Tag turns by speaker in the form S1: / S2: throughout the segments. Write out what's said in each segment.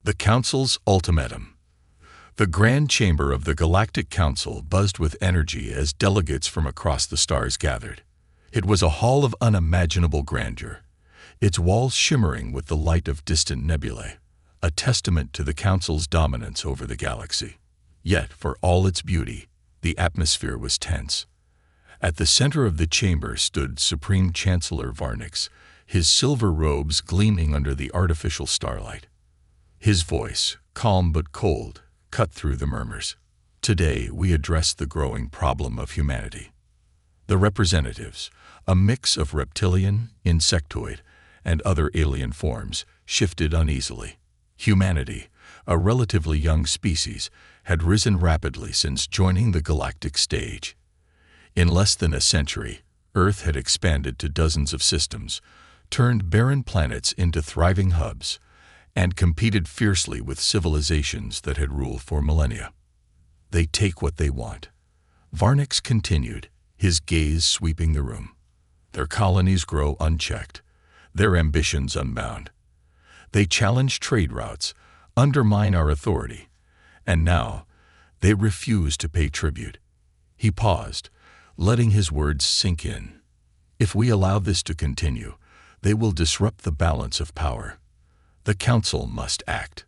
S1: The Council's ultimatum. The grand chamber of the Galactic Council buzzed with energy as delegates from across the stars gathered. It was a hall of unimaginable grandeur, its walls shimmering with the light of distant nebulae, a testament to the Council's dominance over the galaxy. Yet, for all its beauty, the atmosphere was tense. At the center of the chamber stood Supreme Chancellor Varnix, his silver robes gleaming under the artificial starlight. His voice, calm but cold, cut through the murmurs. Today we address the growing problem of humanity. The representatives, a mix of reptilian, insectoid, and other alien forms, shifted uneasily. Humanity, a relatively young species, had risen rapidly since joining the galactic stage. In less than a century, Earth had expanded to dozens of systems, turned barren planets into thriving hubs, and competed fiercely with civilizations that had ruled for millennia. They take what they want. Varnix continued, his gaze sweeping the room. Their colonies grow unchecked, their ambitions unbound. They challenge trade routes, undermine our authority, and now they refuse to pay tribute. He paused, letting his words sink in. If we allow this to continue, they will disrupt the balance of power. The Council must act.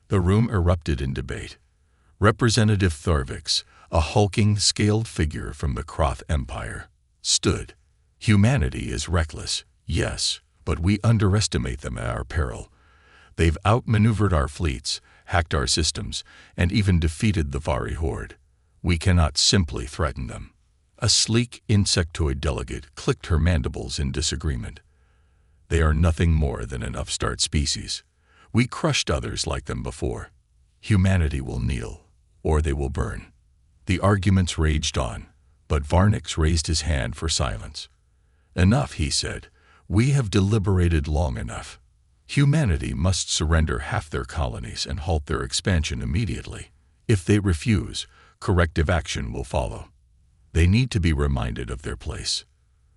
S1: The room erupted in debate. Representative Tharvix, a hulking, scaled figure from the Kroth Empire, stood. Humanity is reckless, yes, but we underestimate them at our peril. They've outmaneuvered our fleets, hacked our systems, and even defeated the Vari horde. We cannot simply threaten them. A sleek insectoid delegate clicked her mandibles in disagreement. They are nothing more than an upstart species. We crushed others like them before. Humanity will kneel, or they will burn. The arguments raged on, but Varnix raised his hand for silence. Enough, he said. We have deliberated long enough. Humanity must surrender half their colonies and halt their expansion immediately. If they refuse, corrective action will follow. They need to be reminded of their place.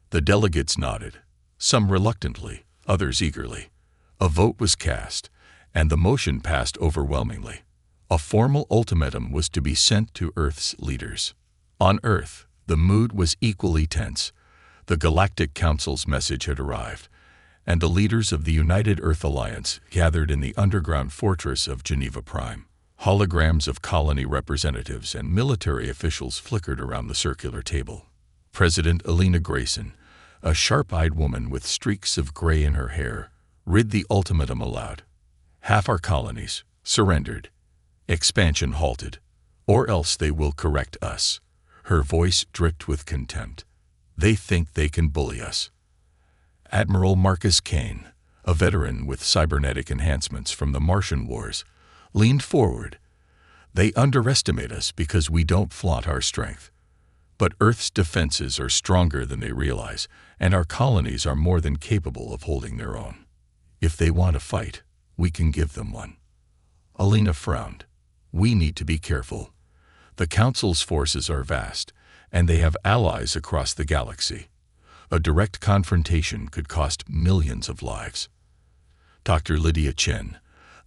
S1: The delegates nodded, some reluctantly, others eagerly. A vote was cast, and the motion passed overwhelmingly. A formal ultimatum was to be sent to Earth's leaders. On Earth, the mood was equally tense. The Galactic Council's message had arrived, and the leaders of the United Earth Alliance gathered in the underground fortress of Geneva Prime. Holograms of colony representatives and military officials flickered around the circular table. President Elena Grayson, a sharp-eyed woman with streaks of gray in her hair, read the ultimatum aloud. Half our colonies surrendered. Expansion halted, or else they will correct us. Her voice dripped with contempt. They think they can bully us. Admiral Marcus Kane, a veteran with cybernetic enhancements from the Martian Wars, leaned forward. They underestimate us because we don't flaunt our strength. But Earth's defenses are stronger than they realize, and our colonies are more than capable of holding their own. If they want a fight, we can give them one. Alina frowned. We need to be careful. The Council's forces are vast, and they have allies across the galaxy. A direct confrontation could cost millions of lives. Dr. Lydia Chen,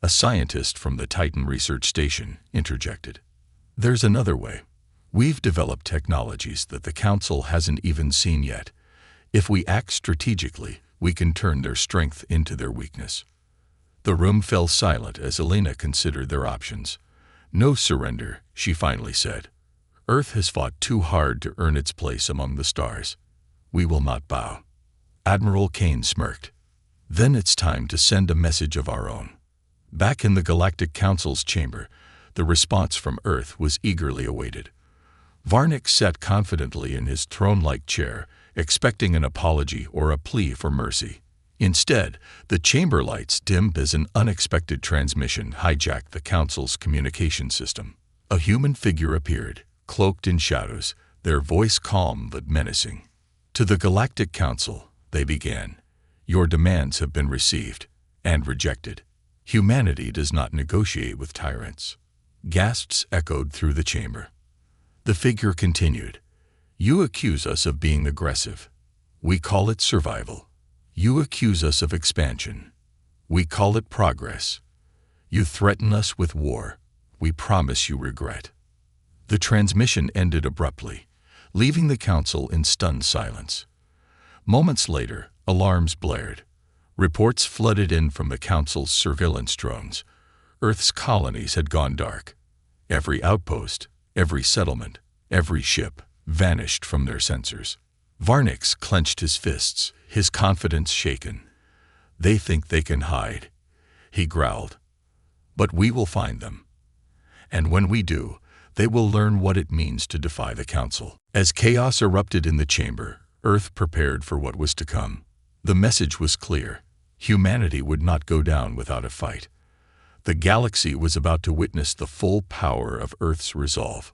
S1: a scientist from the Titan Research Station, interjected. There's another way. We've developed technologies that the Council hasn't even seen yet. If we act strategically, we can turn their strength into their weakness. The room fell silent as Elena considered their options. No surrender, she finally said. Earth has fought too hard to earn its place among the stars. We will not bow. Admiral Kane smirked. Then it's time to send a message of our own. Back in the Galactic Council's chamber, the response from Earth was eagerly awaited. Varnix sat confidently in his throne-like chair, expecting an apology or a plea for mercy. Instead, the chamber lights dimmed as an unexpected transmission hijacked the Council's communication system. A human figure appeared, cloaked in shadows, their voice calm but menacing. To the Galactic Council, they began. Your demands have been received and rejected. Humanity does not negotiate with tyrants. Gasps echoed through the chamber. The figure continued. You accuse us of being aggressive. We call it survival. You accuse us of expansion. We call it progress. You threaten us with war. We promise you regret." The transmission ended abruptly, leaving the council in stunned silence. Moments later, alarms blared. Reports flooded in from the council's surveillance drones. Earth's colonies had gone dark. Every outpost, every settlement, every ship vanished from their sensors. Varnix clenched his fists, his confidence shaken. "They think they can hide," he growled. "But we will find them. And when we do, they will learn what it means to defy the Council." As chaos erupted in the chamber, Earth prepared for what was to come. The message was clear. Humanity would not go down without a fight. The galaxy was about to witness the full power of Earth's resolve.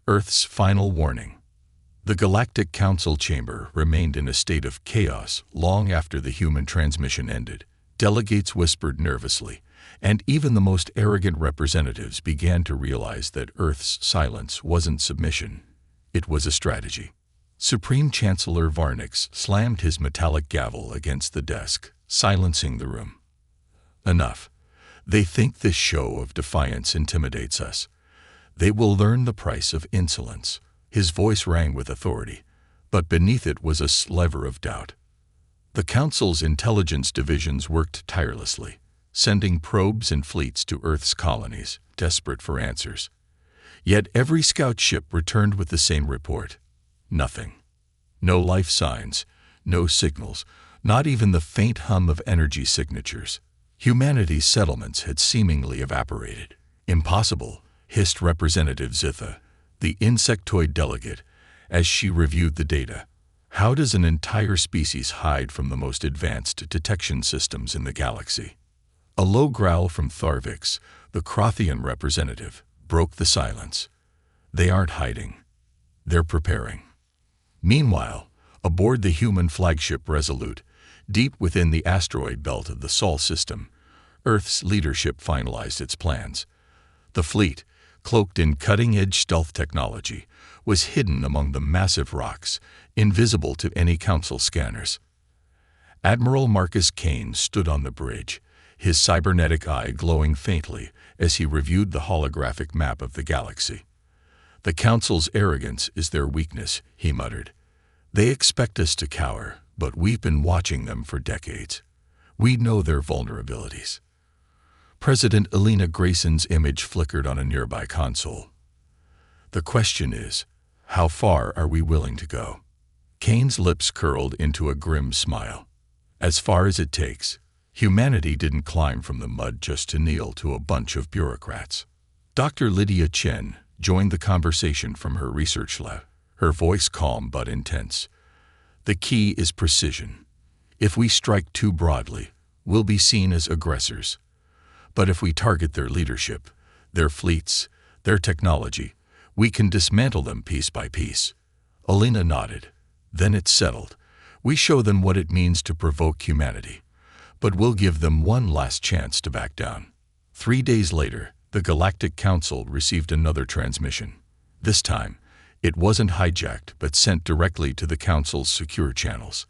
S1: Earth's final warning. The Galactic Council chamber remained in a state of chaos long after the human transmission ended. Delegates whispered nervously, and even the most arrogant representatives began to realize that Earth's silence wasn't submission. It was a strategy. Supreme Chancellor Varnix slammed his metallic gavel against the desk, silencing the room. "Enough. They think this show of defiance intimidates us. They will learn the price of insolence." His voice rang with authority, but beneath it was a sliver of doubt. The Council's intelligence divisions worked tirelessly, sending probes and fleets to Earth's colonies, desperate for answers. Yet every scout ship returned with the same report. Nothing. No life signs, no signals, not even the faint hum of energy signatures. Humanity's settlements had seemingly evaporated. "Impossible," hissed Representative Zitha, the insectoid delegate, as she reviewed the data. "How does an entire species hide from the most advanced detection systems in the galaxy?" A low growl from Tharvix, the Crothian representative, broke the silence. "They aren't hiding. They're preparing." Meanwhile, aboard the human flagship Resolute, deep within the asteroid belt of the Sol system, Earth's leadership finalized its plans. The fleet, cloaked in cutting-edge stealth technology, was hidden among the massive rocks, invisible to any Council scanners. Admiral Marcus Kane stood on the bridge, his cybernetic eye glowing faintly as he reviewed the holographic map of the galaxy. "The Council's arrogance is their weakness," he muttered. "They expect us to cower, but we've been watching them for decades. We know their vulnerabilities." President Elena Grayson's image flickered on a nearby console. "The question is, how far are we willing to go?" Kane's lips curled into a grim smile. "As far as it takes. Humanity didn't climb from the mud just to kneel to a bunch of bureaucrats." Dr. Lydia Chen joined the conversation from her research lab, her voice calm but intense. "The key is precision. If we strike too broadly, we'll be seen as aggressors. But if we target their leadership, their fleets, their technology, we can dismantle them piece by piece." Elena nodded. "Then it's settled. We show them what it means to provoke humanity. But we'll give them one last chance to back down." 3 days later, the Galactic Council received another transmission. This time, it wasn't hijacked but sent directly to the Council's secure channels.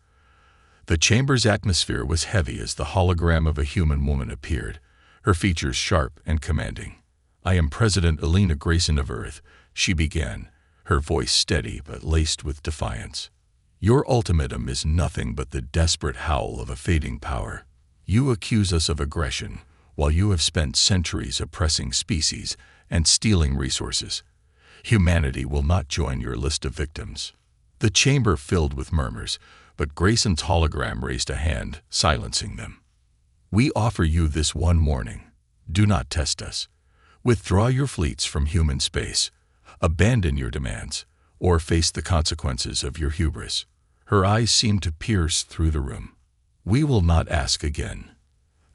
S1: The chamber's atmosphere was heavy as the hologram of a human woman appeared, her features sharp and commanding. "I am President Elena Grayson of Earth," she began, her voice steady but laced with defiance. "Your ultimatum is nothing but the desperate howl of a fading power. You accuse us of aggression, while you have spent centuries oppressing species and stealing resources. Humanity will not join your list of victims." The chamber filled with murmurs, but Grayson's hologram raised a hand, silencing them. "We offer you this one warning. Do not test us. Withdraw your fleets from human space. Abandon your demands, or face the consequences of your hubris." Her eyes seemed to pierce through the room. "We will not ask again."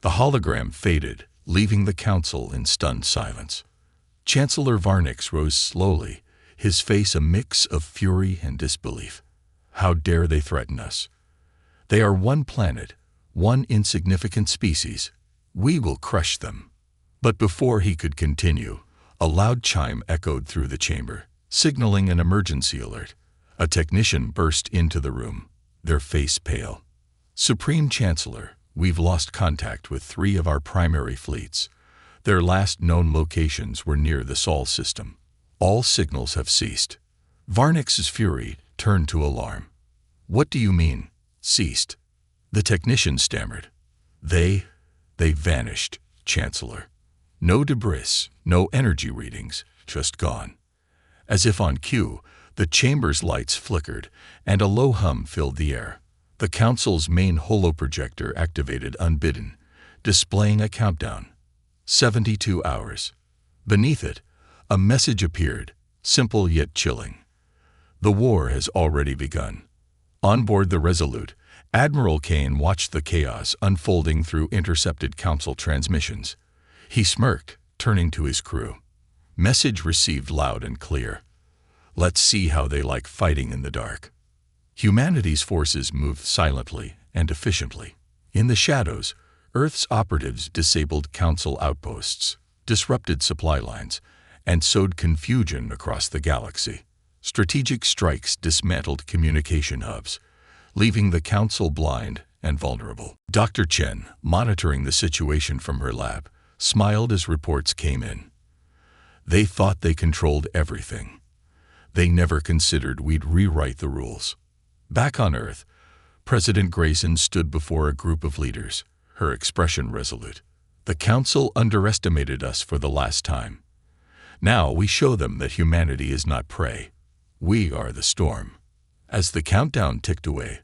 S1: The hologram faded, leaving the Council in stunned silence. Chancellor Varnix rose slowly, his face a mix of fury and disbelief. "How dare they threaten us? They are one planet, one insignificant species. We will crush them." But before he could continue, a loud chime echoed through the chamber, signaling an emergency alert. A technician burst into the room, their face pale. "Supreme Chancellor, we've lost contact with 3 of our primary fleets. Their last known locations were near the Sol system. All signals have ceased. Varnix's fury turned to alarm. "What do you mean, ceased?" The technician stammered. They vanished, Chancellor. No debris, no energy readings, just gone." As if on cue, the chamber's lights flickered, and a low hum filled the air. The Council's main holoprojector activated unbidden, displaying a countdown. 72 hours. Beneath it, a message appeared, simple yet chilling. "The war has already begun." On board the Resolute, Admiral Kane watched the chaos unfolding through intercepted Council transmissions. He smirked, turning to his crew. Message received loud and clear. "Let's see how they like fighting in the dark." Humanity's forces moved silently and efficiently. In the shadows, Earth's operatives disabled Council outposts, disrupted supply lines, and sowed confusion across the galaxy. Strategic strikes dismantled communication hubs, leaving the Council blind and vulnerable. Dr. Chen, monitoring the situation from her lab, smiled as reports came in. They thought they controlled everything. They never considered we'd rewrite the rules. Back on Earth, President Grayson stood before a group of leaders, her expression resolute. "The Council underestimated us for the last time. Now we show them that humanity is not prey. We are the storm." As the countdown ticked away,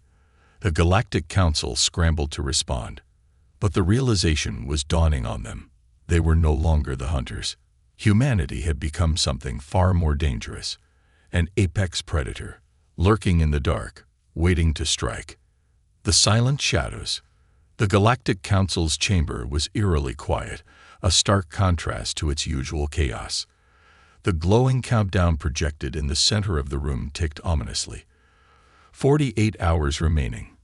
S1: the Galactic Council scrambled to respond. But the realization was dawning on them. They were no longer the hunters. Humanity had become something far more dangerous, an apex predator, lurking in the dark, waiting to strike. The silent shadows. The Galactic Council's chamber was eerily quiet, a stark contrast to its usual chaos. The glowing countdown projected in the center of the room ticked ominously. 48 hours remaining.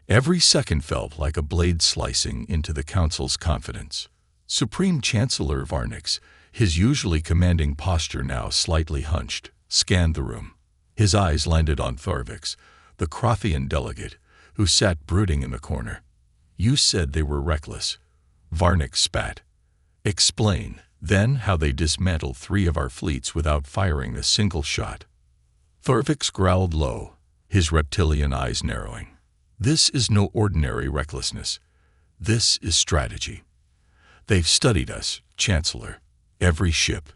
S1: Every second felt like a blade slicing into the Council's confidence. Supreme Chancellor Varnix, his usually commanding posture now slightly hunched, scanned the room. His eyes landed on Thorvix, the Crothian delegate, who sat brooding in the corner. "You said they were reckless." Varnix spat. "Explain, then, how they dismantled 3 of our fleets without firing a single shot." Thorvix growled low, his reptilian eyes narrowing. "This is no ordinary recklessness. This is strategy. They've studied us, Chancellor. Every ship,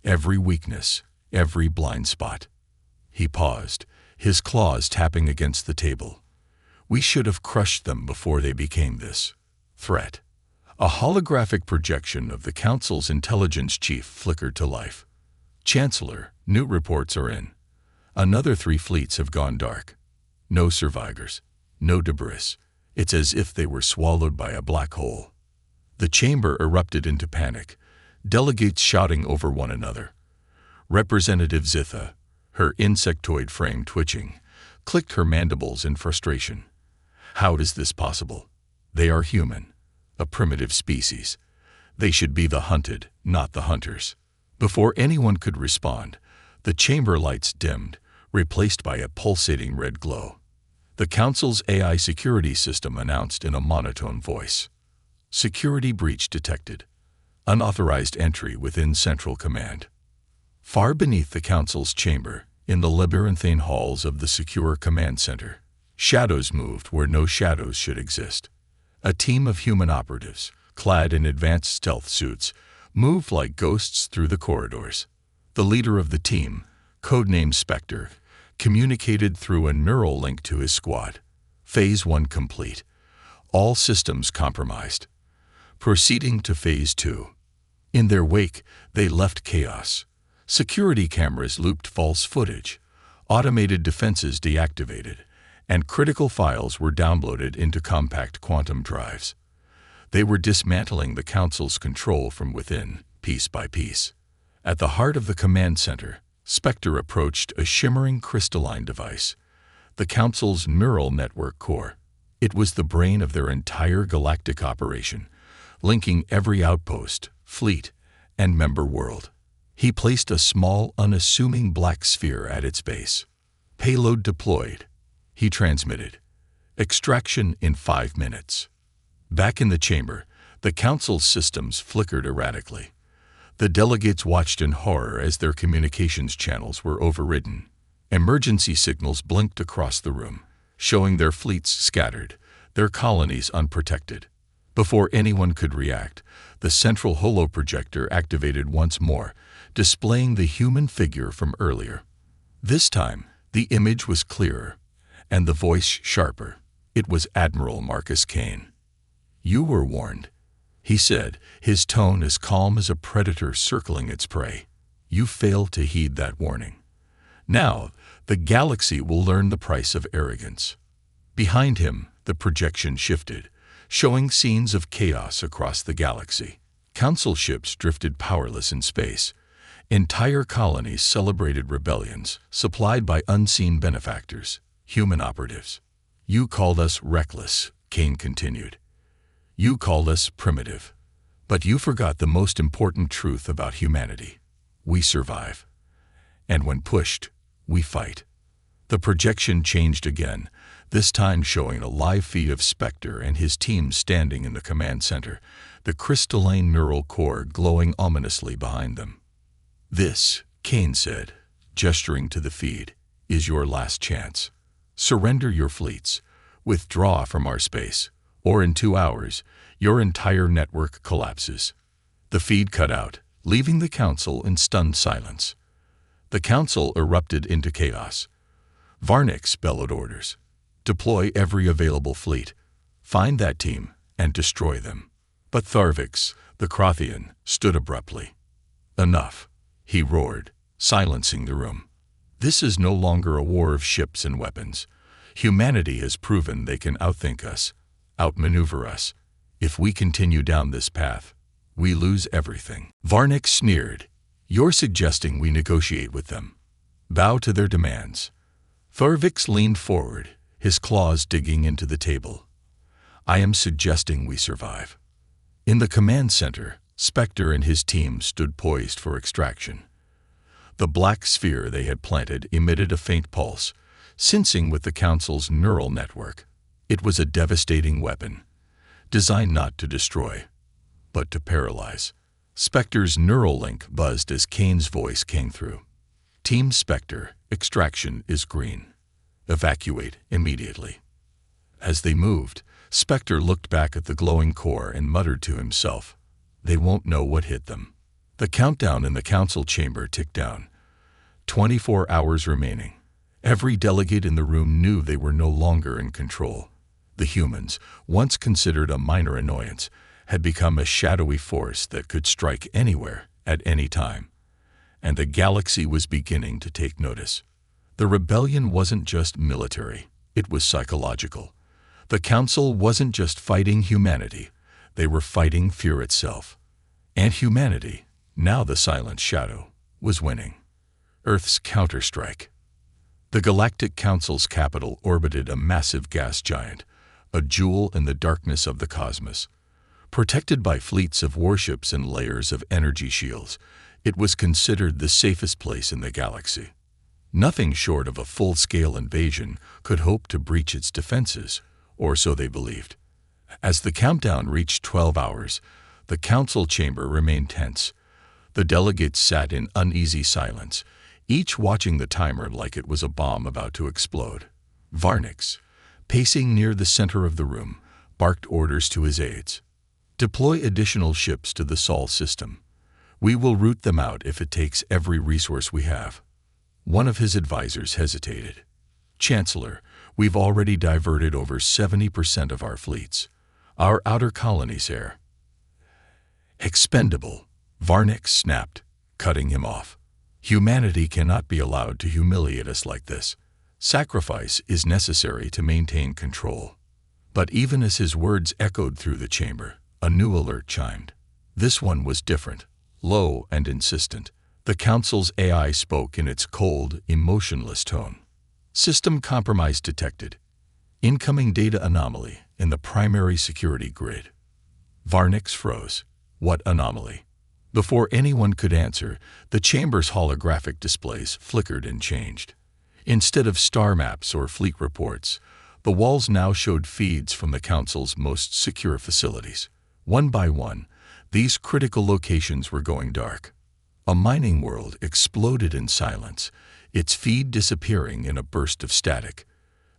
S1: every weakness, every blind spot." He paused, his claws tapping against the table. "We should have crushed them before they became this threat." A holographic projection of the Council's intelligence chief flickered to life. "Chancellor, new reports are in. Another 3 fleets have gone dark. No survivors, no debris. It's as if they were swallowed by a black hole." The chamber erupted into panic, delegates shouting over one another. Representative Zitha, her insectoid frame twitching, clicked her mandibles in frustration. "How is this possible? They are human, a primitive species. They should be the hunted, not the hunters." Before anyone could respond, the chamber lights dimmed, replaced by a pulsating red glow. The Council's AI security system announced in a monotone voice. "Security breach detected. Unauthorized entry within Central Command." Far beneath the Council's chamber, in the labyrinthine halls of the secure command center, shadows moved where no shadows should exist. A team of human operatives, clad in advanced stealth suits, moved like ghosts through the corridors. The leader of the team, codenamed Spectre, communicated through a neural link to his squad. Phase 1 complete. All systems compromised. Proceeding to Phase 2. In their wake, they left chaos. Security cameras looped false footage, automated defenses deactivated, and critical files were downloaded into compact quantum drives. They were dismantling the Council's control from within, piece by piece. At the heart of the command center, Spectre approached a shimmering crystalline device, the Council's neural network core. It was the brain of their entire galactic operation, linking every outpost, fleet, and member world. He placed a small, unassuming black sphere at its base. "Payload deployed," he transmitted. "Extraction in 5 minutes." Back in the chamber, The Council's systems flickered erratically. The delegates watched in horror as their communications channels were overridden. Emergency signals blinked across the room, showing their fleets scattered, their colonies unprotected. Before anyone could react, the central holoprojector activated once more, displaying the human figure from earlier. This time, the image was clearer, and the voice sharper. It was Admiral Marcus Kane. "You were warned," he said, his tone as calm as a predator circling its prey. "You failed to heed that warning. Now, the galaxy will learn the price of arrogance." Behind him, the projection shifted, showing scenes of chaos across the galaxy. Council ships drifted powerless in space. Entire colonies celebrated rebellions, supplied by unseen benefactors, human operatives. "You called us reckless," Kane continued. "You called us primitive. But you forgot the most important truth about humanity. We survive. And when pushed, we fight." The projection changed again, this time showing a live feed of Spectre and his team standing in the command center, the crystalline neural core glowing ominously behind them. "This," Kane said, gesturing to the feed, "is your last chance. Surrender your fleets, withdraw from our space, or in 2 hours, your entire network collapses." The feed cut out, leaving the Council in stunned silence. The Council erupted into chaos. Varnix bellowed orders. "Deploy every available fleet. Find that team and destroy them." But Tharvix, the Crothian, stood abruptly. "Enough," he roared, silencing the room. "This is no longer a war of ships and weapons. Humanity has proven they can outthink us, outmaneuver us. If we continue down this path, we lose everything." Varnix sneered. "You're suggesting we negotiate with them. Bow to their demands." Tharvix leaned forward, his claws digging into the table. "I am suggesting we survive." In the command center, Spectre and his team stood poised for extraction. The black sphere they had planted emitted a faint pulse, sensing with the Council's neural network. It was a devastating weapon, designed not to destroy, but to paralyze. Spectre's neural link buzzed as Kane's voice came through. "Team Spectre, extraction is green. Evacuate immediately." As they moved, Spectre looked back at the glowing core and muttered to himself, "They won't know what hit them." The countdown in the Council chamber ticked down. 24 hours remaining. Every delegate in the room knew they were no longer in control. The humans, once considered a minor annoyance, had become a shadowy force that could strike anywhere, at any time. And the galaxy was beginning to take notice. The rebellion wasn't just military, it was psychological. The Council wasn't just fighting humanity, they were fighting fear itself. And humanity, now the silent shadow, was winning. Earth's counterstrike. The Galactic Council's capital orbited a massive gas giant, a jewel in the darkness of the cosmos. Protected by fleets of warships and layers of energy shields, it was considered the safest place in the galaxy. Nothing short of a full-scale invasion could hope to breach its defenses, or so they believed. As the countdown reached 12 hours, the Council chamber remained tense. The delegates sat in uneasy silence, each watching the timer like it was a bomb about to explode. Varnix, pacing near the center of the room, barked orders to his aides. "Deploy additional ships to the Sol system. We will root them out if it takes every resource we have." One of his advisors hesitated. "Chancellor, we've already diverted over 70% of our fleets. Our outer colonies are expendable," Varnix snapped, cutting him off. "Humanity cannot be allowed to humiliate us like this. Sacrifice is necessary to maintain control." But even as his words echoed through the chamber, a new alert chimed. This one was different, low and insistent. The Council's AI spoke in its cold, emotionless tone. "System compromise detected. Incoming data anomaly in the primary security grid." Varnix froze. What anomaly? Before anyone could answer, the chamber's holographic displays flickered and changed. Instead of star maps or fleet reports, the walls now showed feeds from the Council's most secure facilities. One by one, these critical locations were going dark. A mining world exploded in silence, its feed disappearing in a burst of static.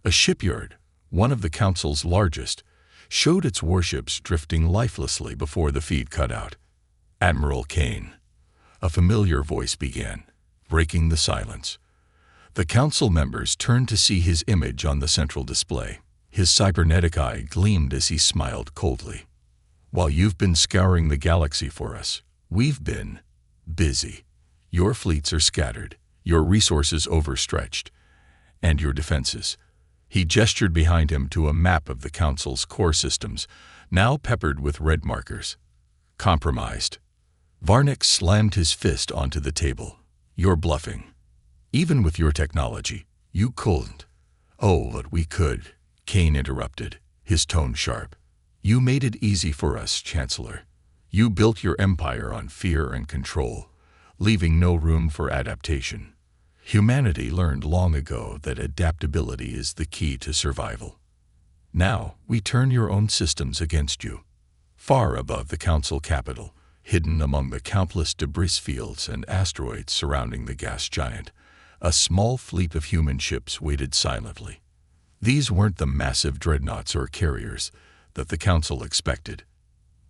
S1: A shipyard, one of the Council's largest, showed its warships drifting lifelessly before the feed cut out. "Admiral Kane," a familiar voice began, breaking the silence. The Council members turned to see his image on the central display. His cybernetic eye gleamed as he smiled coldly. "While you've been scouring the galaxy for us, we've been busy. Your fleets are scattered, your resources overstretched, and your defenses." He gestured behind him to a map of the Council's core systems, now peppered with red markers. "Compromised." Varnick slammed his fist onto the table. "You're bluffing. Even with your technology, you couldn't." "Oh, but we could," Kane interrupted, his tone sharp. "You made it easy for us, Chancellor. You built your empire on fear and control, leaving no room for adaptation. Humanity learned long ago that adaptability is the key to survival. Now, we turn your own systems against you." Far above the Council capital, hidden among the countless debris fields and asteroids surrounding the gas giant, a small fleet of human ships waited silently. These weren't the massive dreadnoughts or carriers that the Council expected.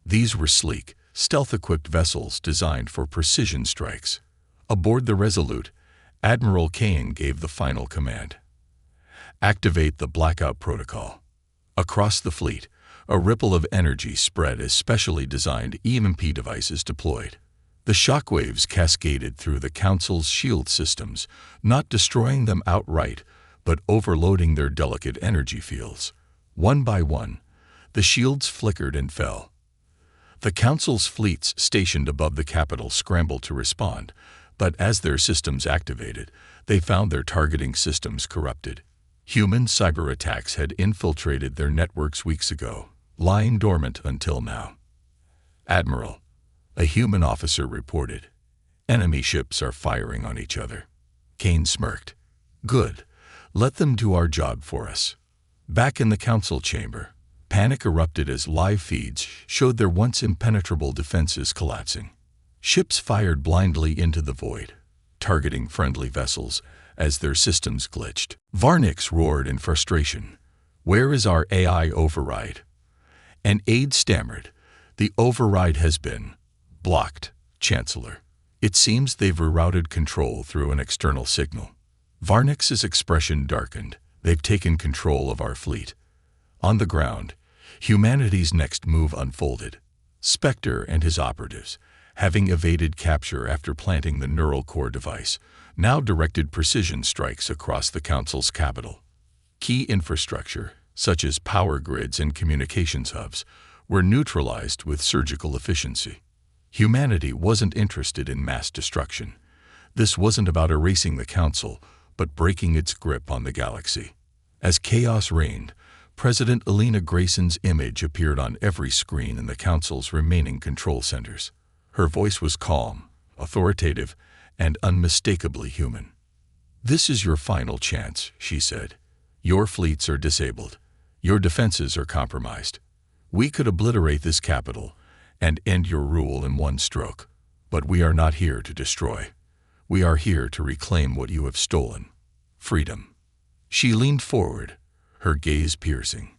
S1: These were sleek, stealth-equipped vessels designed for precision strikes. Aboard the Resolute, Admiral Kane gave the final command. "Activate the blackout protocol." Across the fleet, a ripple of energy spread as specially designed EMP devices deployed. The shockwaves cascaded through the Council's shield systems, not destroying them outright, but overloading their delicate energy fields. One by one, the shields flickered and fell. The Council's fleets stationed above the capital scrambled to respond, but as their systems activated, they found their targeting systems corrupted. Human cyber attacks had infiltrated their networks weeks ago, lying dormant until now. "Admiral," a human officer reported, "enemy ships are firing on each other." Kane smirked. "Good. Let them do our job for us." Back in the Council chamber, panic erupted as live feeds showed their once impenetrable defenses collapsing. Ships fired blindly into the void, targeting friendly vessels as their systems glitched. Varnick roared in frustration. "Where is our AI override?" An aide stammered. "The override has been blocked, Chancellor. It seems they've rerouted control through an external signal." Varnick's expression darkened. "They've taken control of our fleet." On the ground, humanity's next move unfolded. Spectre and his operatives, having evaded capture after planting the neural core device, now directed precision strikes across the Council's capital. Key infrastructure, such as power grids and communications hubs, were neutralized with surgical efficiency. Humanity wasn't interested in mass destruction. This wasn't about erasing the Council, but breaking its grip on the galaxy. As chaos reigned, President Elena Grayson's image appeared on every screen in the Council's remaining control centers. Her voice was calm, authoritative, and unmistakably human. "This is your final chance," she said. "Your fleets are disabled. Your defenses are compromised. We could obliterate this capital and end your rule in one stroke, but we are not here to destroy. We are here to reclaim what you have stolen. Freedom." She leaned forward, her gaze piercing.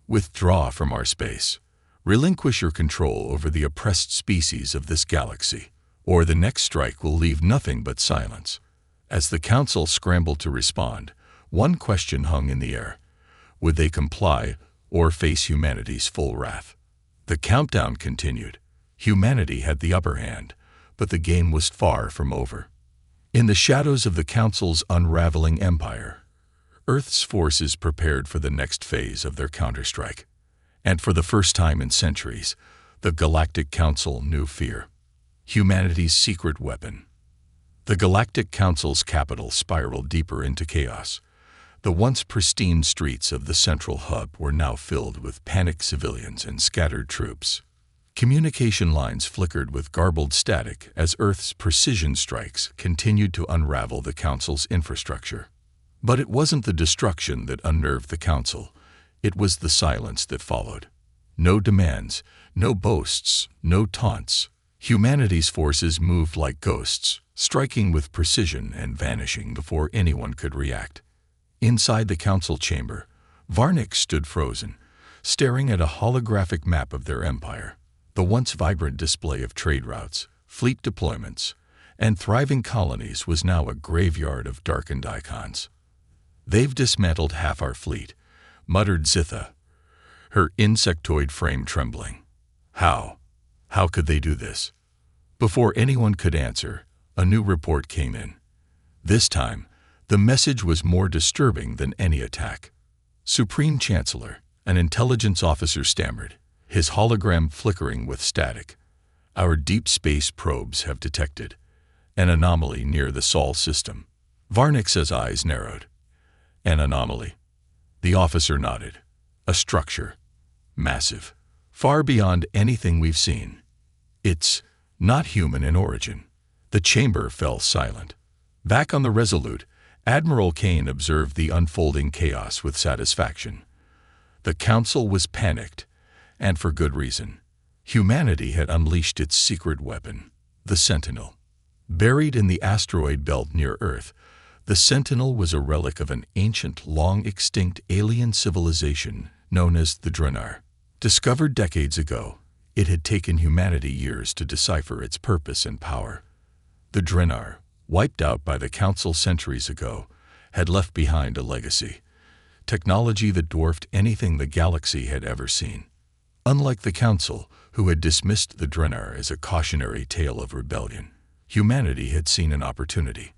S1: "Withdraw from our space. Relinquish your control over the oppressed species of this galaxy, or the next strike will leave nothing but silence." As the Council scrambled to respond, one question hung in the air. Would they comply or face humanity's full wrath? The countdown continued. Humanity had the upper hand, but the game was far from over. In the shadows of the Council's unraveling empire, Earth's forces prepared for the next phase of their counterstrike. And for the first time in centuries, the Galactic Council knew fear. Humanity's secret weapon. The Galactic Council's capital spiraled deeper into chaos. The once pristine streets of the central hub were now filled with panicked civilians and scattered troops. Communication lines flickered with garbled static as Earth's precision strikes continued to unravel the Council's infrastructure. But it wasn't the destruction that unnerved the Council. It was the silence that followed. No demands, No boasts, no taunts. Humanity's forces moved like ghosts, striking with precision and vanishing before anyone could react. Inside the council chamber, Varnick stood frozen, staring at a holographic map of their empire. The once vibrant display of trade routes, fleet deployments, and thriving colonies was now a graveyard of darkened icons. "They've dismantled half our fleet," muttered Zitha, her insectoid frame trembling. How? How could they do this? Before anyone could answer, a new report came in. This time, the message was more disturbing than any attack. Supreme Chancellor, an intelligence officer stammered, his hologram flickering with static. "Our deep space probes have detected an anomaly near the Sol system." Varnick's eyes narrowed. "An anomaly?" The officer nodded. "A structure. Massive. Far beyond anything we've seen. It's not human in origin." The chamber fell silent. Back on the Resolute, Admiral Kane observed the unfolding chaos with satisfaction. The Council was panicked, and for good reason. Humanity had unleashed its secret weapon, the Sentinel. Buried in the asteroid belt near Earth, the Sentinel was a relic of an ancient, long-extinct alien civilization known as the Drenar. Discovered decades ago, it had taken humanity years to decipher its purpose and power. The Drenar, wiped out by the Council centuries ago, had left behind a legacy, technology that dwarfed anything the galaxy had ever seen. Unlike the Council, who had dismissed the Drenar as a cautionary tale of rebellion, humanity had seen an opportunity.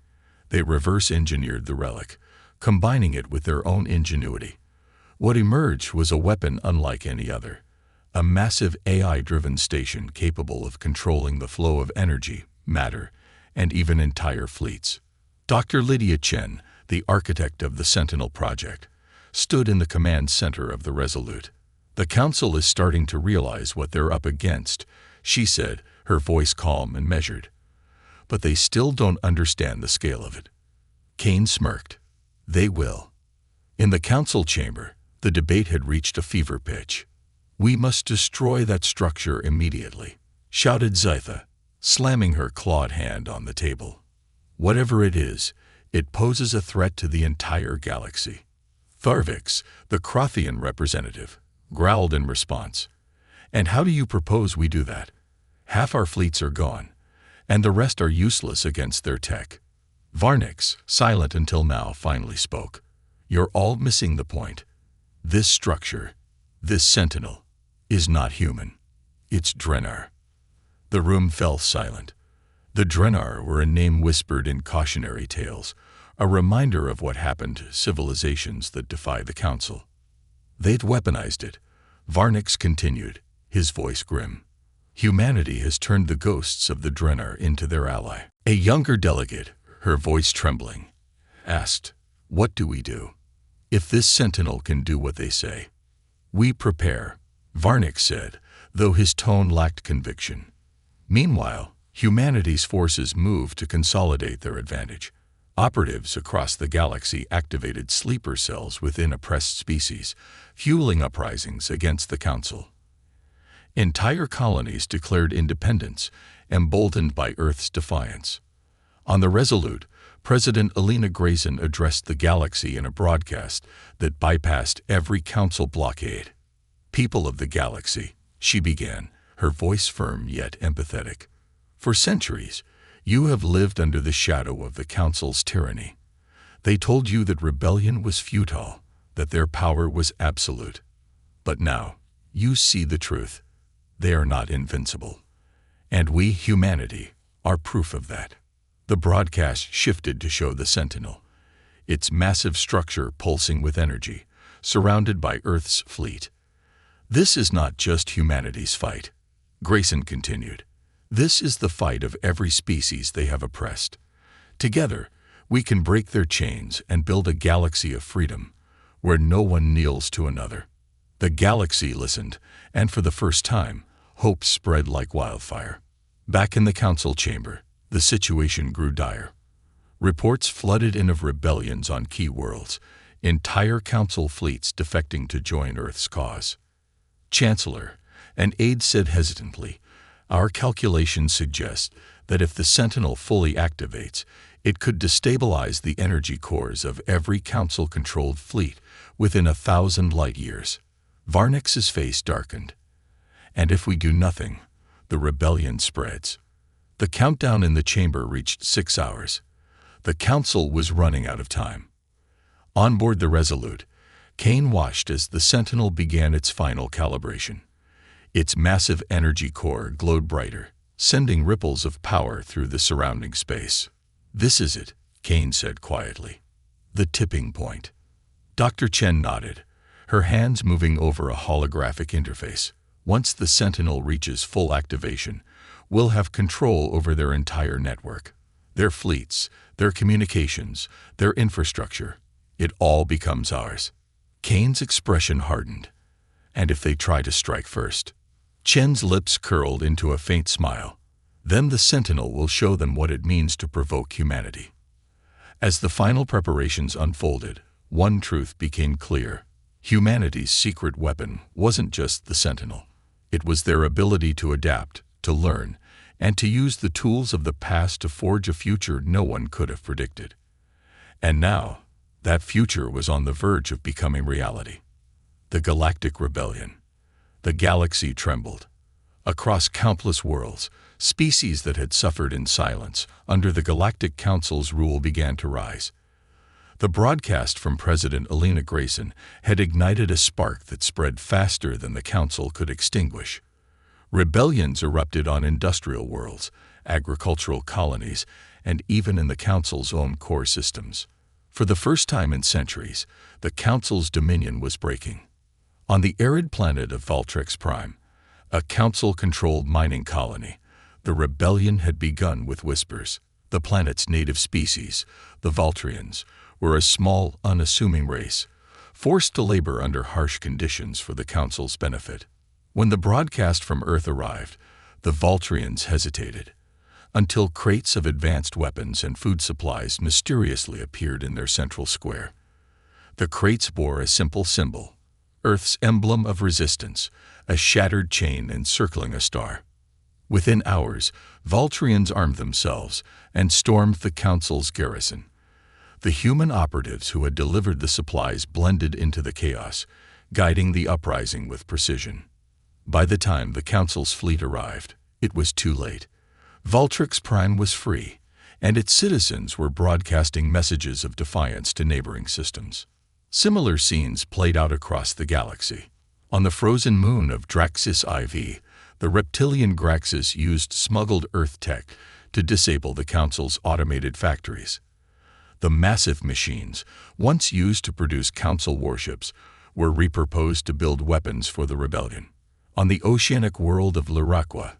S1: They reverse-engineered the relic, combining it with their own ingenuity. What emerged was a weapon unlike any other, a massive AI-driven station capable of controlling the flow of energy, matter, and even entire fleets. Dr. Lydia Chen, the architect of the Sentinel project, stood in the command center of the Resolute. "The Council is starting to realize what they're up against," she said, her voice calm and measured. "But they still don't understand the scale of it." Kane smirked. "They will." In the Council chamber, the debate had reached a fever pitch. "We must destroy that structure immediately," shouted Zitha, slamming her clawed hand on the table. "Whatever it is, it poses a threat to the entire galaxy." Tharvix, the Crothian representative, growled in response. "And how do you propose we do that? Half our fleets are gone, and the rest are useless against their tech." Varnick, silent until now, finally spoke. "You're all missing the point. This structure, this Sentinel, is not human. It's Drenar." The room fell silent. The Drenar were a name whispered in cautionary tales, a reminder of what happened to civilizations that defy the Council. "They've weaponized it," Varnick continued, his voice grim. "Humanity has turned the ghosts of the Drenar into their ally." A younger delegate, her voice trembling, asked, "What do we do? If this Sentinel can do what they say?" "We prepare," Varnick said, though his tone lacked conviction. Meanwhile, humanity's forces moved to consolidate their advantage. Operatives across the galaxy activated sleeper cells within oppressed species, fueling uprisings against the Council. Entire colonies declared independence, emboldened by Earth's defiance. On the Resolute, President Elena Grayson addressed the galaxy in a broadcast that bypassed every Council blockade. "People of the galaxy," she began, her voice firm yet empathetic. "For centuries, you have lived under the shadow of the Council's tyranny. They told you that rebellion was futile, that their power was absolute. But now, you see the truth. They are not invincible. And we, humanity, are proof of that." The broadcast shifted to show the Sentinel, its massive structure pulsing with energy, surrounded by Earth's fleet. "This is not just humanity's fight," Grayson continued. "This is the fight of every species they have oppressed. Together, we can break their chains and build a galaxy of freedom, where no one kneels to another." The galaxy listened, and for the first time, hope spread like wildfire. Back in the Council chamber, the situation grew dire. Reports flooded in of rebellions on key worlds, entire Council fleets defecting to join Earth's cause. Chancellor, An aide said hesitantly, "Our calculations suggest that if the Sentinel fully activates, it could destabilize the energy cores of every Council-controlled fleet within 1,000 light-years." Varnix's face darkened. "And if we do nothing, the rebellion spreads." The countdown in the chamber reached 6 hours. The Council was running out of time. On board the Resolute, Kane watched as the Sentinel began its final calibration. Its massive energy core glowed brighter, sending ripples of power through the surrounding space. "This is it," Kane said quietly. "The tipping point." Dr. Chen nodded, her hands moving over a holographic interface. "Once the Sentinel reaches full activation, we'll have control over their entire network. Their fleets, their communications, their infrastructure. It all becomes ours." Kane's expression hardened. "And if they try to strike first?" Chen's lips curled into a faint smile. "Then the Sentinel will show them what it means to provoke humanity." As the final preparations unfolded, one truth became clear. Humanity's secret weapon wasn't just the Sentinel. It was their ability to adapt, to learn, and to use the tools of the past to forge a future no one could have predicted. And now, that future was on the verge of becoming reality. The Galactic Rebellion. The galaxy trembled. Across countless worlds, species that had suffered in silence under the Galactic Council's rule began to rise. The broadcast from President Elena Grayson had ignited a spark that spread faster than the Council could extinguish. Rebellions erupted on industrial worlds, agricultural colonies, and even in the Council's own core systems. For the first time in centuries, the Council's dominion was breaking. On the arid planet of Valtrex Prime, a Council-controlled mining colony, the rebellion had begun with whispers. The planet's native species, the Valtrians, were a small, unassuming race, forced to labor under harsh conditions for the Council's benefit. When the broadcast from Earth arrived, the Valtrians hesitated, until crates of advanced weapons and food supplies mysteriously appeared in their central square. The crates bore a simple symbol, Earth's emblem of resistance, a shattered chain encircling a star. Within hours, Valtrians armed themselves and stormed the Council's garrison. The human operatives who had delivered the supplies blended into the chaos, guiding the uprising with precision. By the time the Council's fleet arrived, it was too late. Valtrex Prime was free, and its citizens were broadcasting messages of defiance to neighboring systems. Similar scenes played out across the galaxy. On the frozen moon of Draxis IV, the reptilian Graxis used smuggled Earth tech to disable the Council's automated factories. The massive machines, once used to produce Council warships, were repurposed to build weapons for the rebellion. On the oceanic world of Liraqua,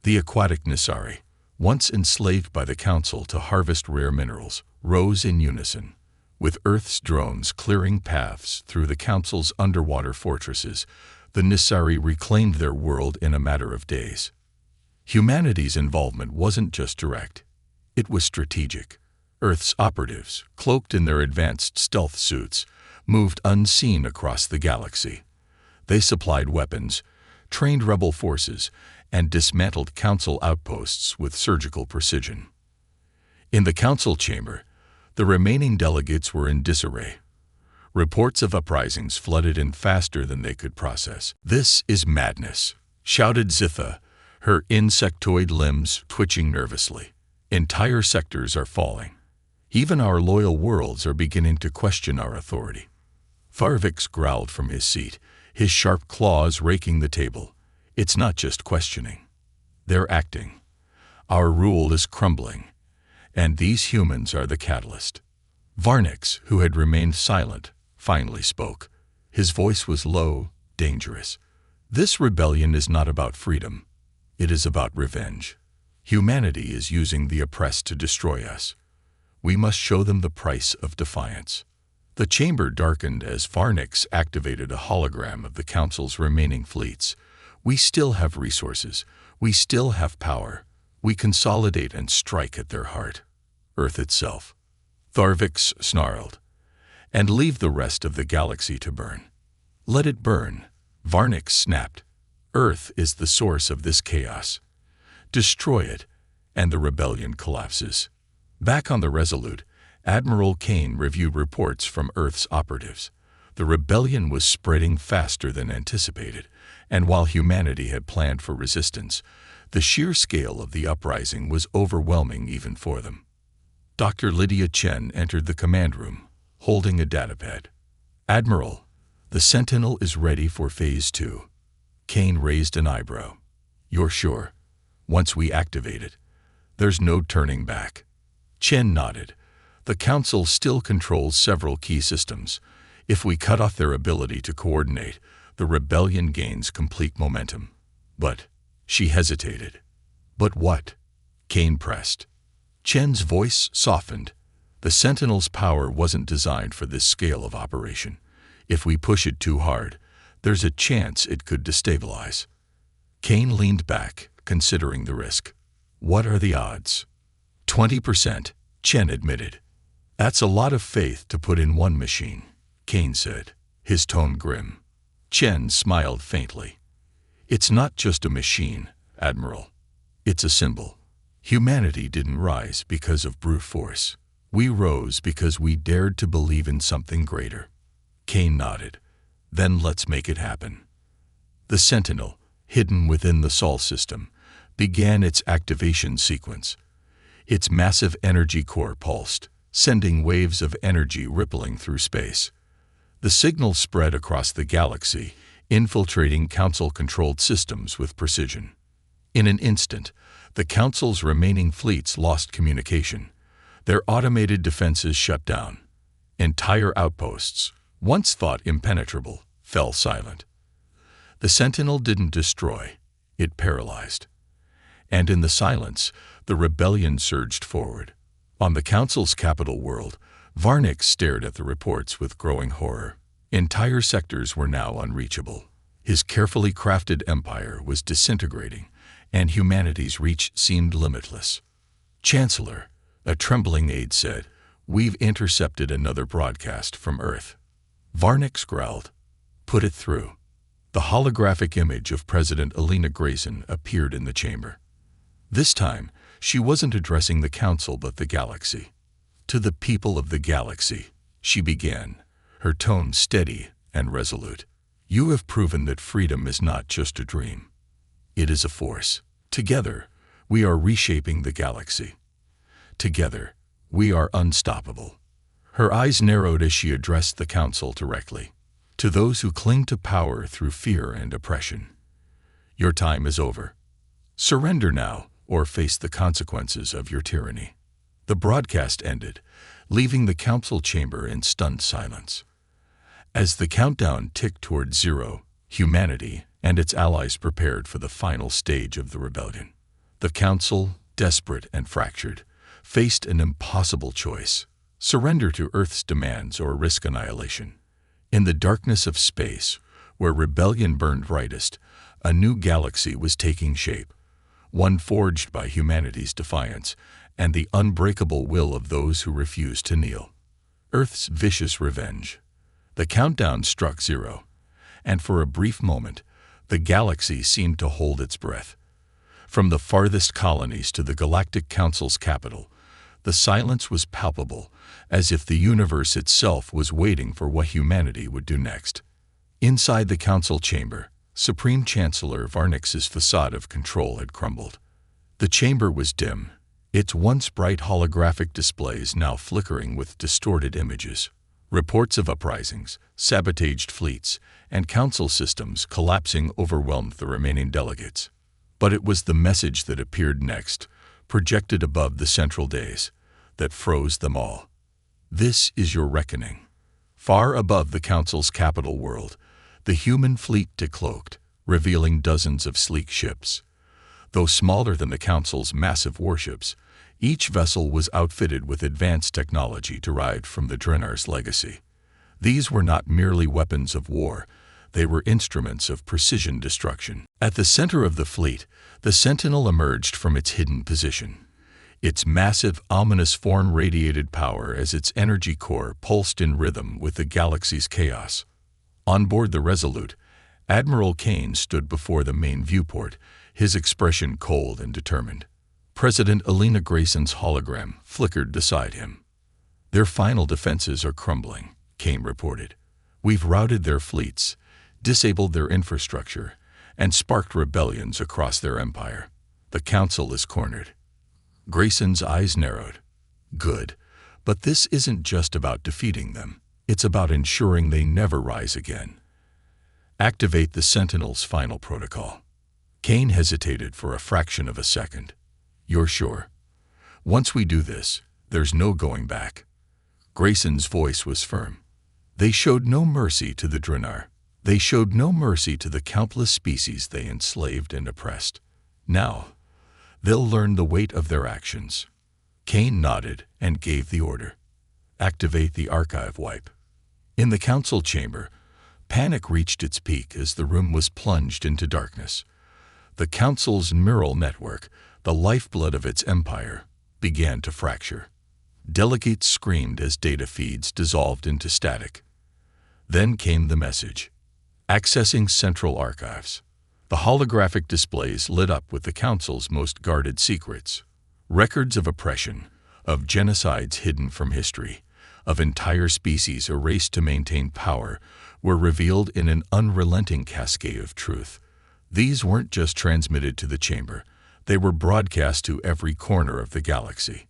S1: the aquatic Nisari, once enslaved by the Council to harvest rare minerals, rose in unison. With Earth's drones clearing paths through the Council's underwater fortresses, the Nisari reclaimed their world in a matter of days. Humanity's involvement wasn't just direct. It was strategic. Earth's operatives, cloaked in their advanced stealth suits, moved unseen across the galaxy. They supplied weapons, trained rebel forces, and dismantled Council outposts with surgical precision. In the Council chamber, the remaining delegates were in disarray. Reports of uprisings flooded in faster than they could process. "This is madness," shouted Zitha, her insectoid limbs twitching nervously. "Entire sectors are falling. Even our loyal worlds are beginning to question our authority." Tharvix growled from his seat, his sharp claws raking the table. "It's not just questioning. They're acting. Our rule is crumbling, and these humans are the catalyst." Varnix, who had remained silent, finally spoke. His voice was low, dangerous. "This rebellion is not about freedom. It is about revenge. Humanity is using the oppressed to destroy us. We must show them the price of defiance." The chamber darkened as Varnix activated a hologram of the Council's remaining fleets. "We still have resources. We still have power. We consolidate and strike at their heart. Earth itself." Tharvix snarled. "And leave the rest of the galaxy to burn." "Let it burn," Varnix snapped. Earth is the source of this chaos. Destroy it, and the rebellion collapses. Back on the Resolute, Admiral Kane reviewed reports from Earth's operatives. The rebellion was spreading faster than anticipated, and while humanity had planned for resistance, the sheer scale of the uprising was overwhelming even for them. Dr. Lydia Chen entered the command room, holding a datapad. "Admiral, the Sentinel is ready for Phase 2. Kane raised an eyebrow. "You're sure? Once we activate it, there's no turning back." Chen nodded. "The Council still controls several key systems. If we cut off their ability to coordinate, the rebellion gains complete momentum." "But," she hesitated. "But what?" Kane pressed. Chen's voice softened. "The Sentinel's power wasn't designed for this scale of operation. If we push it too hard, there's a chance it could destabilize." Kane leaned back, considering the risk. "What are the odds?" 20%, Chen admitted. "That's a lot of faith to put in one machine," Kane said, his tone grim. Chen smiled faintly. "It's not just a machine, Admiral. It's a symbol. Humanity didn't rise because of brute force. We rose because we dared to believe in something greater." Kane nodded. "Then let's make it happen." The Sentinel, hidden within the Sol system, began its activation sequence. Its massive energy core pulsed, sending waves of energy rippling through space. The signal spread across the galaxy, infiltrating Council-controlled systems with precision. In an instant, the Council's remaining fleets lost communication. Their automated defenses shut down. Entire outposts, once thought impenetrable, fell silent. The Sentinel didn't destroy, it paralyzed. And in the silence, the rebellion surged forward. On the Council's capital world, Varnick stared at the reports with growing horror. Entire sectors were now unreachable. His carefully crafted empire was disintegrating, and humanity's reach seemed limitless. "Chancellor," a trembling aide said, "we've intercepted another broadcast from Earth." Varnick growled. "Put it through." The holographic image of President Elena Grayson appeared in the chamber. This time, she wasn't addressing the Council but the galaxy. "To the people of the galaxy," she began, her tone steady and resolute. "You have proven that freedom is not just a dream. It is a force. Together, we are reshaping the galaxy. Together, we are unstoppable." Her eyes narrowed as she addressed the Council directly. "To those who cling to power through fear and oppression, your time is over. Surrender now or face the consequences of your tyranny." The broadcast ended, leaving the Council chamber in stunned silence. As the countdown ticked toward 0, humanity and its allies prepared for the final stage of the rebellion. The Council, desperate and fractured, faced an impossible choice: surrender to Earth's demands or risk annihilation. In the darkness of space, where rebellion burned brightest, a new galaxy was taking shape, one forged by humanity's defiance and the unbreakable will of those who refused to kneel. Earth's vicious revenge. The countdown struck 0, and for a brief moment, the galaxy seemed to hold its breath. From the farthest colonies to the Galactic Council's capital, the silence was palpable, as if the universe itself was waiting for what humanity would do next. Inside the Council chamber, Supreme Chancellor Varnick's facade of control had crumbled. The chamber was dim, its once bright holographic displays now flickering with distorted images. Reports of uprisings, sabotaged fleets, and Council systems collapsing overwhelmed the remaining delegates. But it was the message that appeared next, projected above the central dais, that froze them all. "This is your reckoning." Far above the Council's capital world, the human fleet decloaked, revealing dozens of sleek ships. Though smaller than the Council's massive warships, each vessel was outfitted with advanced technology derived from the Drenar's legacy. These were not merely weapons of war, they were instruments of precision destruction. At the center of the fleet, the Sentinel emerged from its hidden position. Its massive, ominous form radiated power as its energy core pulsed in rhythm with the galaxy's chaos. On board the Resolute, Admiral Kane stood before the main viewport, his expression cold and determined. President Elena Grayson's hologram flickered beside him. "Their final defenses are crumbling," Kane reported. "We've routed their fleets, disabled their infrastructure, and sparked rebellions across their empire. The Council is cornered." Grayson's eyes narrowed. "Good, but this isn't just about defeating them. It's about ensuring they never rise again. Activate the Sentinel's final protocol." Kane hesitated for a fraction of a second. "You're sure? Once we do this, there's no going back." Grayson's voice was firm. "They showed no mercy to the Draenei. They showed no mercy to the countless species they enslaved and oppressed. Now, they'll learn the weight of their actions." Kane nodded and gave the order. "Activate the archive wipe." In the council chamber, panic reached its peak as the room was plunged into darkness. The council's neural network, the lifeblood of its empire, began to fracture. Delegates screamed as data feeds dissolved into static. Then came the message. Accessing central archives. The holographic displays lit up with the council's most guarded secrets. Records of oppression, of genocides hidden from history, of entire species erased to maintain power, were revealed in an unrelenting cascade of truth. These weren't just transmitted to the chamber, they were broadcast to every corner of the galaxy.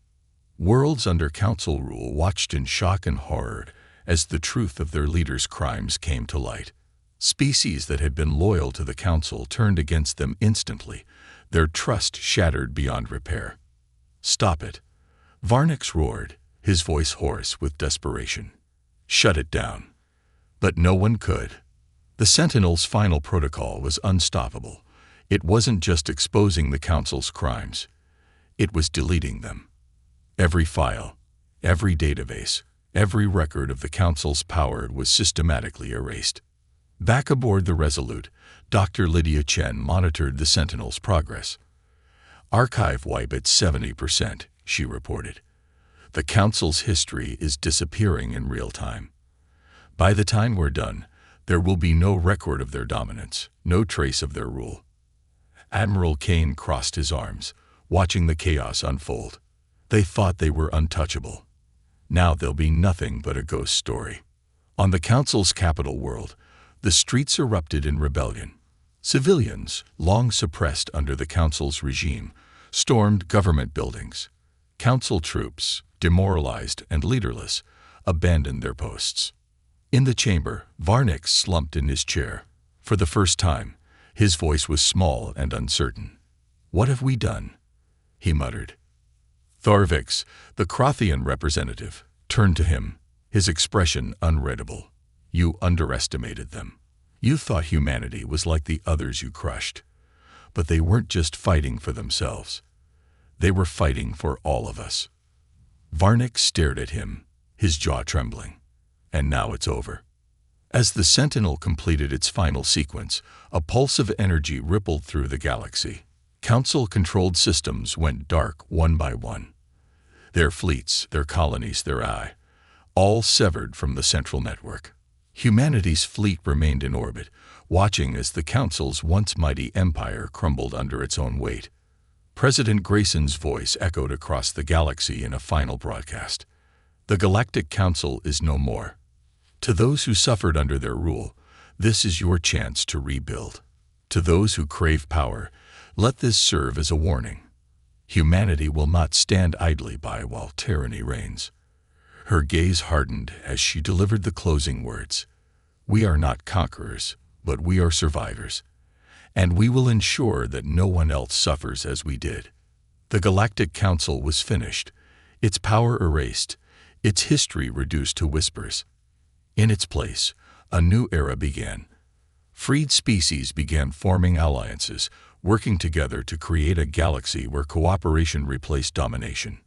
S1: Worlds under council rule watched in shock and horror as the truth of their leaders' crimes came to light. Species that had been loyal to the council turned against them instantly, their trust shattered beyond repair. "Stop it!" Varnix roared, his voice hoarse with desperation. "Shut it down." But no one could. The Sentinel's final protocol was unstoppable. It wasn't just exposing the council's crimes. It was deleting them. Every file, every database, every record of the council's power was systematically erased. Back aboard the Resolute, Dr. Lydia Chen monitored the Sentinel's progress. "Archive wipe at 70%, she reported. "The council's history is disappearing in real time. By the time we're done, there will be no record of their dominance, no trace of their rule." Admiral Kane crossed his arms, watching the chaos unfold. They thought they were untouchable. Now they'll be nothing but a ghost story. On the council's capital world, the streets erupted in rebellion. Civilians, long suppressed under the council's regime, stormed government buildings. Council troops, demoralized and leaderless, abandoned their posts. In the chamber, Varnix slumped in his chair. For the first time, his voice was small and uncertain. "What have we done?" he muttered. Thorvix, the Crothian representative, turned to him, his expression unreadable. "You underestimated them. You thought humanity was like the others you crushed. But they weren't just fighting for themselves. They were fighting for all of us." Varnix stared at him, his jaw trembling. "And now it's over." As the Sentinel completed its final sequence, a pulse of energy rippled through the galaxy. Council-controlled systems went dark one by one. Their fleets, their colonies, their eye, all severed from the central network. Humanity's fleet remained in orbit, watching as the Council's once mighty empire crumbled under its own weight. President Grayson's voice echoed across the galaxy in a final broadcast. "The Galactic Council is no more. To those who suffered under their rule, this is your chance to rebuild. To those who crave power, let this serve as a warning. Humanity will not stand idly by while tyranny reigns." Her gaze hardened as she delivered the closing words. "We are not conquerors, but we are survivors. And we will ensure that no one else suffers as we did." The Galactic Council was finished, its power erased, its history reduced to whispers. In its place, a new era began. Freed species began forming alliances, working together to create a galaxy where cooperation replaced domination.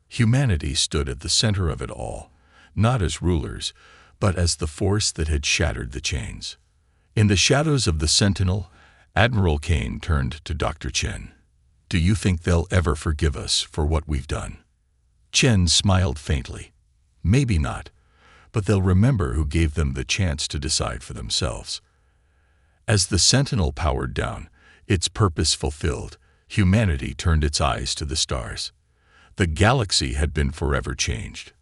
S1: Humanity stood at the center of it all, not as rulers, but as the force that had shattered the chains. In the shadows of the Sentinel, Admiral Kane turned to Dr. Chen. "Do you think they'll ever forgive us for what we've done?" Chen smiled faintly. "Maybe not, but they'll remember who gave them the chance to decide for themselves." As the Sentinel powered down, its purpose fulfilled, humanity turned its eyes to the stars. The galaxy had been forever changed,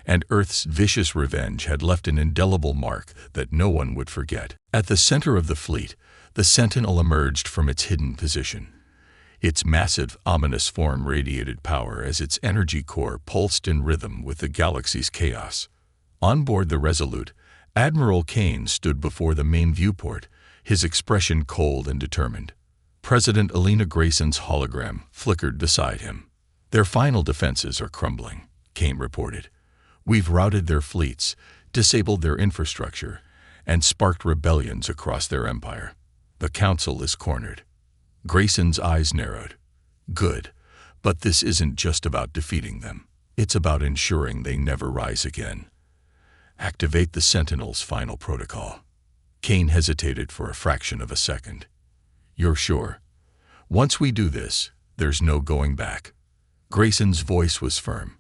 S1: and Earth's vicious revenge had left an indelible mark that no one would forget. At the center of the fleet, the Sentinel emerged from its hidden position. Its massive, ominous form radiated power as its energy core pulsed in rhythm with the galaxy's chaos. On board the Resolute, Admiral Kane stood before the main viewport, his expression cold and determined. President Elena Grayson's hologram flickered beside him. "Their final defenses are crumbling," Kane reported. "We've routed their fleets, disabled their infrastructure, and sparked rebellions across their empire. The Council is cornered." Grayson's eyes narrowed. "Good, but this isn't just about defeating them. It's about ensuring they never rise again. Activate the Sentinel's final protocol." Kane hesitated for a fraction of a second. "You're sure? Once we do this, there's no going back." Grayson's voice was firm.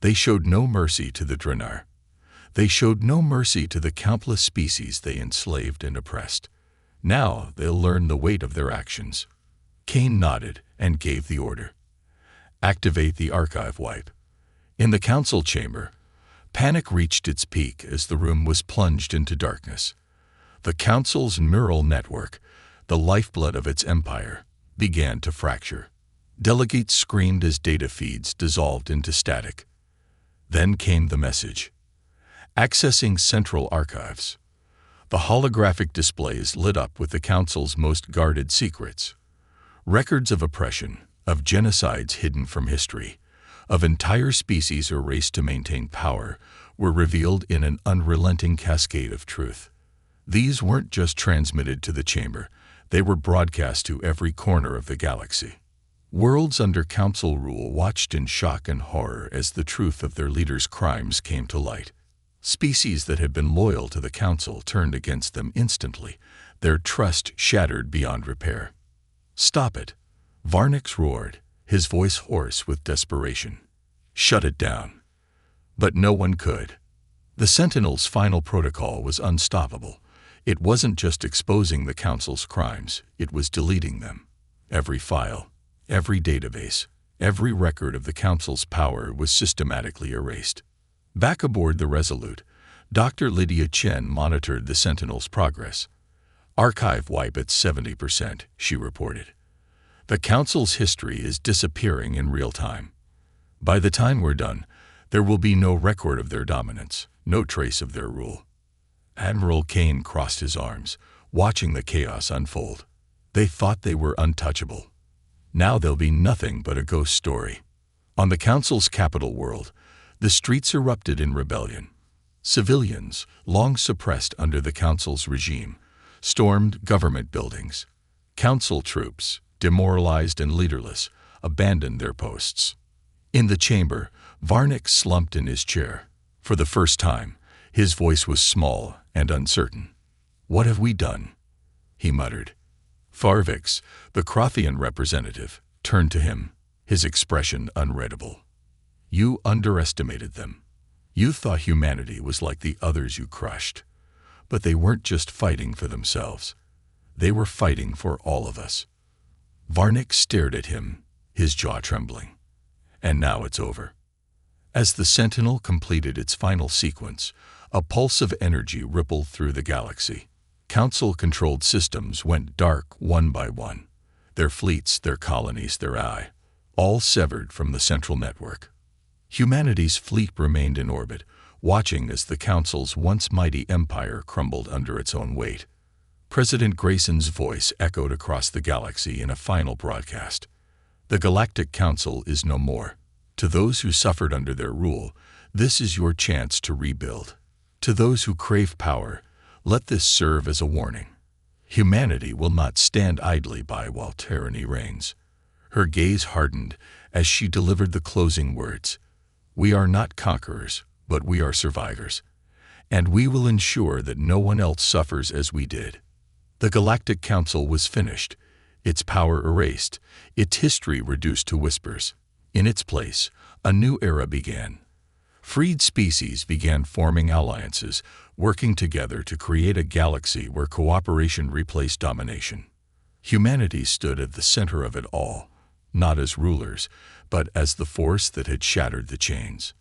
S1: "They showed no mercy to the Draenei. They showed no mercy to the countless species they enslaved and oppressed. Now they'll learn the weight of their actions." Kane nodded and gave the order. "Activate the archive wipe." In the council chamber, panic reached its peak as the room was plunged into darkness. The council's neural network, the lifeblood of its empire, began to fracture. Delegates screamed as data feeds dissolved into static. Then came the message. Accessing central archives. The holographic displays lit up with the council's most guarded secrets. Records of oppression, of genocides hidden from history, of entire species erased to maintain power, were revealed in an unrelenting cascade of truth. These weren't just transmitted to the chamber, they were broadcast to every corner of the galaxy. Worlds under council rule watched in shock and horror as the truth of their leaders' crimes came to light. Species that had been loyal to the council turned against them instantly, their trust shattered beyond repair. "Stop it!" Varnix roared, his voice hoarse with desperation. "Shut it down." But no one could. The Sentinel's final protocol was unstoppable. It wasn't just exposing the Council's crimes, it was deleting them. Every file, every database, every record of the Council's power was systematically erased. Back aboard the Resolute, Dr. Lydia Chen monitored the Sentinel's progress. "Archive wipe at 70%, she reported. "The Council's history is disappearing in real time. By the time we're done, there will be no record of their dominance, no trace of their rule." Admiral Kane crossed his arms, watching the chaos unfold. They thought they were untouchable. Now they'll be nothing but a ghost story. On the Council's capital world, the streets erupted in rebellion. Civilians, long suppressed under the Council's regime, stormed government buildings. Council troops, demoralized and leaderless, abandoned their posts. In the chamber, Varnix slumped in his chair. For the first time, his voice was small and uncertain. "What have we done?" he muttered. Farvix, the Crothian representative, turned to him, his expression unreadable. "You underestimated them. You thought humanity was like the others you crushed. But they weren't just fighting for themselves. They were fighting for all of us." Varnix stared at him, his jaw trembling. "And now it's over." As the Sentinel completed its final sequence, a pulse of energy rippled through the galaxy. Council-controlled systems went dark one by one. Their fleets, their colonies, their eye, all severed from the central network. Humanity's fleet remained in orbit, watching as the Council's once mighty empire crumbled under its own weight. President Grayson's voice echoed across the galaxy in a final broadcast. "The Galactic Council is no more. To those who suffered under their rule, this is your chance to rebuild. To those who crave power, let this serve as a warning. Humanity will not stand idly by while tyranny reigns." Her gaze hardened as she delivered the closing words. "We are not conquerors, but we are survivors. And we will ensure that no one else suffers as we did." The Galactic Council was finished, its power erased, its history reduced to whispers. In its place, a new era began. Freed species began forming alliances, working together to create a galaxy where cooperation replaced domination. Humanity stood at the center of it all, not as rulers, but as the force that had shattered the chains.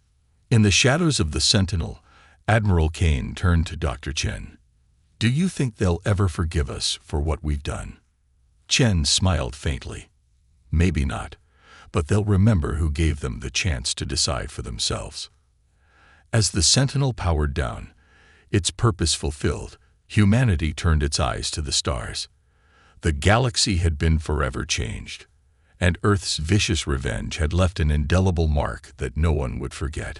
S1: In the shadows of the Sentinel, Admiral Kane turned to Dr. Chen. "Do you think they'll ever forgive us for what we've done?" Chen smiled faintly. "Maybe not, but they'll remember who gave them the chance to decide for themselves." As the Sentinel powered down, its purpose fulfilled, humanity turned its eyes to the stars. The galaxy had been forever changed, and Earth's vicious revenge had left an indelible mark that no one would forget.